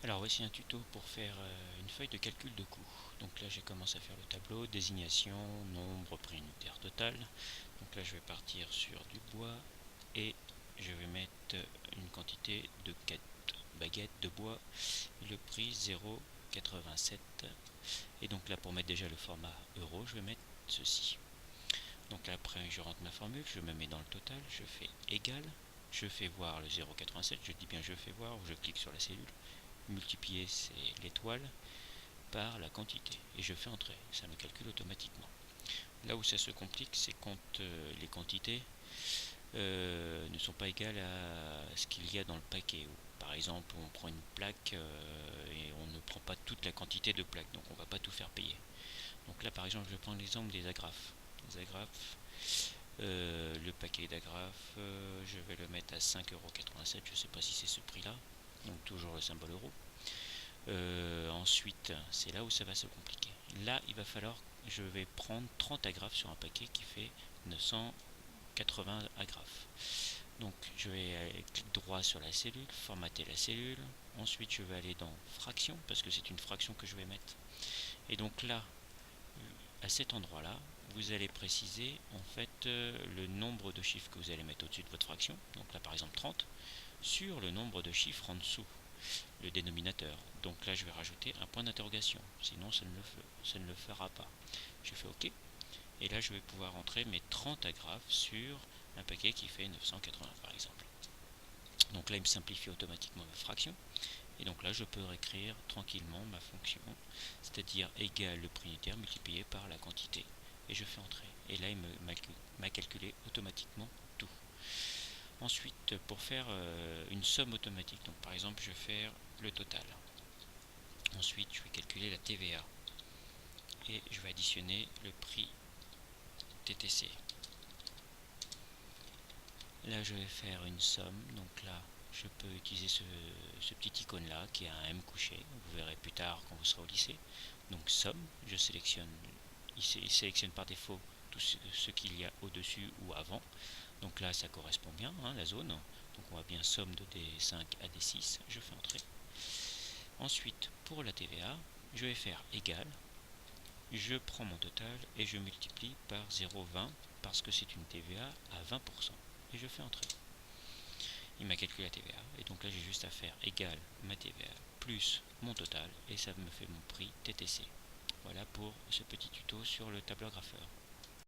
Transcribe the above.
Alors voici un tuto pour faire une feuille de calcul de coût. Donc là j'ai commencé à faire le tableau, désignation, nombre, prix unitaire total. Donc là je vais partir sur du bois et je vais mettre une quantité de 4 baguettes de bois, le prix 0,87. Et donc là pour mettre déjà le format euro, je vais mettre ceci. Donc là après je rentre ma formule, je me mets dans le total, je fais égal, je fais voir le 0,87, je dis bien je fais voir, ou je clique sur la cellule. Multiplier c'est l'étoile par la quantité et je fais entrer, ça me calcule automatiquement. Là où ça se complique, c'est quand les quantités ne sont pas égales à ce qu'il y a dans le paquet. Par exemple, on prend une plaque et on ne prend pas toute la quantité de plaques, donc on ne va pas tout faire payer. Donc là par exemple je vais prendre l'exemple des agrafes. Les agrafes, le paquet d'agrafes, je vais le mettre à 5,87€, je ne sais pas si c'est ce prix là, donc toujours le symbole euro. Ensuite, c'est là où ça va se compliquer. Là, il va falloir, je vais prendre 30 agrafes sur un paquet qui fait 980 agrafes. Donc, je vais aller clic droit sur la cellule, formater la cellule. Ensuite, je vais aller dans fraction, parce que c'est une fraction que je vais mettre. Et donc là, à cet endroit-là, vous allez préciser en fait le nombre de chiffres que vous allez mettre au-dessus de votre fraction. Donc là, par exemple 30, sur le nombre de chiffres en dessous, le dénominateur. Donc là je vais rajouter un point d'interrogation, sinon ça ne le fera pas. Je fais OK, et là je vais pouvoir entrer mes 30 agrafes sur un paquet qui fait 980 par exemple. Donc là il me simplifie automatiquement ma fraction, et donc là je peux réécrire tranquillement ma fonction, c'est-à-dire égal le prix unitaire multiplié par la quantité, et je fais entrer. Et là il m'a calculé automatiquement tout. Ensuite, pour faire une somme automatique, donc par exemple je vais faire le total. Ensuite, je vais calculer la TVA et je vais additionner le prix TTC. Là, je vais faire une somme. Donc là, je peux utiliser ce petit icône là qui a un M couché. Vous verrez plus tard quand vous serez au lycée. Donc somme, je sélectionne, il sélectionne par défaut tout ce qu'il y a au-dessus ou avant. Donc là, ça correspond bien, hein, la zone. Donc on voit bien somme de D5 à D6. Je fais entrer. Ensuite, pour la TVA, je vais faire égal. Je prends mon total et je multiplie par 0,20 parce que c'est une TVA à 20%. Et je fais entrer. Il m'a calculé la TVA. Et donc là, j'ai juste à faire égal ma TVA plus mon total et ça me fait mon prix TTC. Voilà pour ce petit tuto sur le tableur grapheur.